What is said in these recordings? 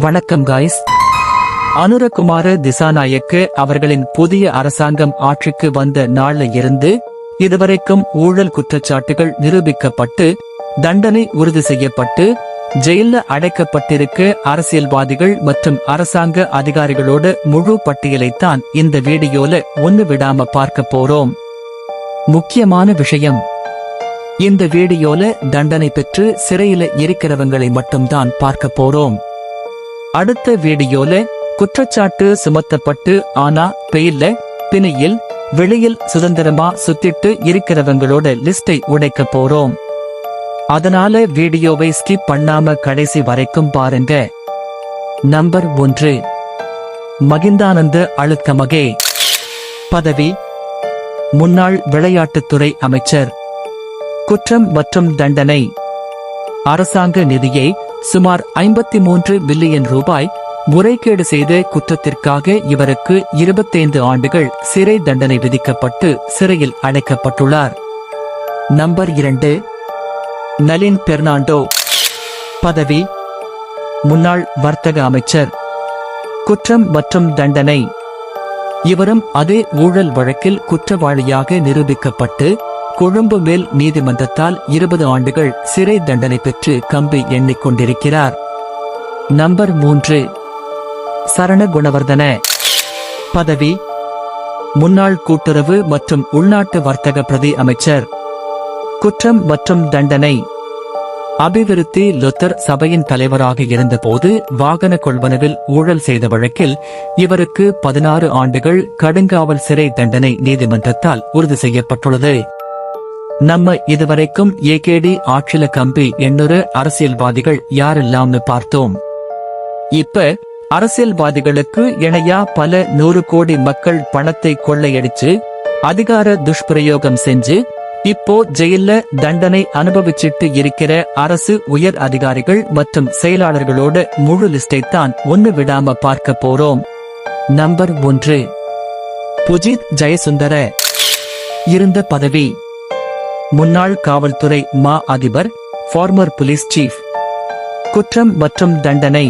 வணக்கம் காய்ஸ். அனுரகுமார திசாநாயக்க அவர்களின் புதிய அரசாங்கம் ஆட்சிக்கு வந்த நாள்ல இருந்து இதுவரைக்கும் ஊழல் குற்றச்சாட்டுகள் நிரூபிக்கப்பட்டு தண்டனை உறுதி செய்யப்பட்டு ஜெயில அடைக்கப்பட்டிருக்க அரசியல்வாதிகள் மற்றும் அரசாங்க அதிகாரிகளோட முழு பட்டியலைத்தான் இந்த வீடியோல ஒன்னு விடாம பார்க்க போறோம். முக்கியமான விஷயம், இந்த வீடியோல தண்டனை பெற்று சிறையில இருக்கிறவங்களை மட்டும்தான் பார்க்க போறோம். அடுத்த வீடியோல குற்றச்சாட்டு சுமத்தப்பட்டு ஆனா பெயில்ல பிணையில் வெளியில் சுதந்திரமா சுத்திட்டு இருக்கிறவங்களோட லிஸ்டை உடைக்க போறோம். அதனால வீடியோவை ஸ்கிப் பண்ணாம கடைசி வரைக்கும் பாருங்க. நம்பர் 1, மகிந்தானந்த அழுத்கமகே. பதவி: முன்னாள் விளையாட்டுத்துறை அமைச்சர். குற்றம் மற்றும் தண்டனை: அரசாங்க நிதியை சுமார் 53 பில்லியன் ரூபாய் முறைகேடு செய்த குற்றத்திற்காக இவருக்கு 25 ஆண்டுகள் சிறை தண்டனை விதிக்கப்பட்டு சிறையில் அடைக்கப்பட்டுள்ளார். நம்பர் 2, நளின் பெர்னாண்டோ. பதவி: முன்னாள் வர்த்தக அமைச்சர். குற்றம் மற்றும் தண்டனை: இவரும் அதே ஊழல் வழக்கில் குற்றவாளியாக நிரூபிக்கப்பட்டு கொழும்பு மேல் நீதிமன்றத்தால் 20 ஆண்டுகள் சிறை தண்டனை பெற்று கம்பி எண்ணிக்கொண்டிருக்கிறார். நம்பர் 3, சரண குணவர்தன. பதவி: முன்னாள் கூட்டுறவு மற்றும் உள்நாட்டு வர்த்தக பிரதி அமைச்சர். குற்றம் மற்றும் தண்டனை: அபிவிருத்தி லொத்தர் சபையின் தலைவராக இருந்தபோது வாகன கொள்வனவில் ஊழல் செய்த வழக்கில் இவருக்கு 16 ஆண்டுகள் கடுங்காவல் சிறை தண்டனை நீதிமன்றத்தால் உறுதி செய்யப்பட்டுள்ளது. நம்ம இதுவரைக்கும் ஏகேடி ஆட்சில கம்பி 800 அரசியல்வாதிகள் யாரெல்லாம்னு பார்த்தோம். இப்ப அரசியல்வாதிகளுக்கு இணையா பல 100 கோடி மக்கள் பணத்தை கொள்ளையடிச்சு அதிகார துஷ்பிரயோகம் செஞ்சு இப்போ ஜெயில்ல தண்டனை அனுபவிச்சிட்டு இருக்கிற அரசு உயர் அதிகாரிகள் மற்றும் செயலாளர்களோட முழு லிஸ்டைத்தான் ஒன்னு விடாம பார்க்க போறோம். நம்பர் 1, புஜித் ஜெயசுந்தர. இருந்த பதவி: முன்னாள் காவல்துறை மா அதிபர், ஃபார்மர் போலீஸ் சீஃப். குற்றம் மற்றும் தண்டனை: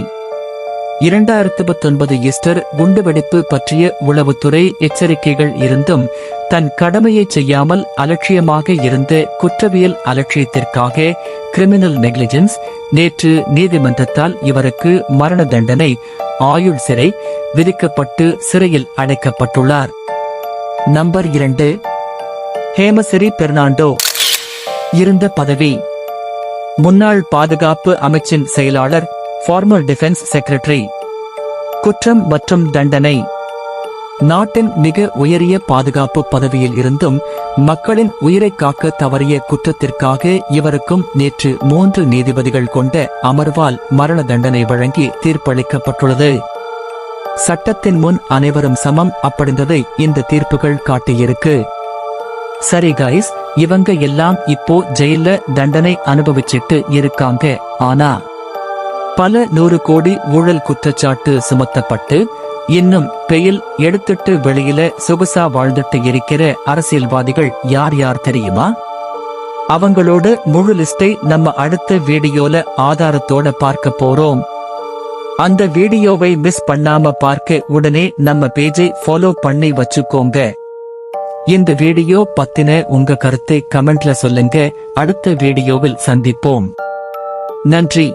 2019 ஈஸ்டர் குண்டுவெடிப்பு பற்றிய உளவுத்துறை எச்சரிக்கைகள் இருந்தும் தன் கடமையை செய்யாமல் அலட்சியமாக இருந்த குற்றவியல் அலட்சியத்திற்காக கிரிமினல் நெக்லிஜென்ஸ் நேற்று நீதிமன்றத்தால் இவருக்கு மரண தண்டனை ஆயுள் சிறை விதிக்கப்பட்டு சிறையில் அடைக்கப்பட்டுள்ளார். நம்பர் 2, ஹேமசிறி பெர்னாண்டோ. இருந்த பதவி: முன்னாள் பாதுகாப்பு அமைச்சின் செயலாளர், ஃபார்மர் டிஃபென்ஸ் செக்ரட்டரி. குற்றம் மற்றும் தண்டனை: நாட்டின் மிக உயரிய பாதுகாப்பு பதவியில் இருந்தும் மக்களின் உயிரை காக்க தவறிய குற்றத்திற்காக இவருக்கும் நேற்று 3 நீதிபதிகள் கொண்ட அமர்வால் மரண தண்டனை வழங்கி தீர்ப்பளிக்கப்பட்டுள்ளது. சட்டத்தின் முன் அனைவரும் சமம் அப்படின்றதை இந்த தீர்ப்புகள் காட்டியிருக்கு. சரி கைஸ், இவங்க எல்லாம் இப்போ ஜெயில தண்டனை அனுபவிச்சிட்டு இருக்காங்க. ஆனா பல 100 கோடி ஊழல் குற்றச்சாட்டு சுமத்தப்பட்டு இன்னும் பெயில் எடுத்துட்டு வெளியில சொகுசா வாழ்ந்துட்டு இருக்கிற அரசியல்வாதிகள் யார் யார் தெரியுமா? அவங்களோட முழு லிஸ்டை நம்ம அடுத்த வீடியோல ஆதாரத்தோட பார்க்க போறோம். அந்த வீடியோவை மிஸ் பண்ணாம பார்க்க உடனே நம்ம பேஜை ஃபாலோ பண்ணி வச்சுக்கோங்க. இந்த வீடியோ பத்தின உங்க கருத்தை கமெண்ட்ல சொல்லுங்க. அடுத்த வீடியோவில் சந்திப்போம். நன்றி.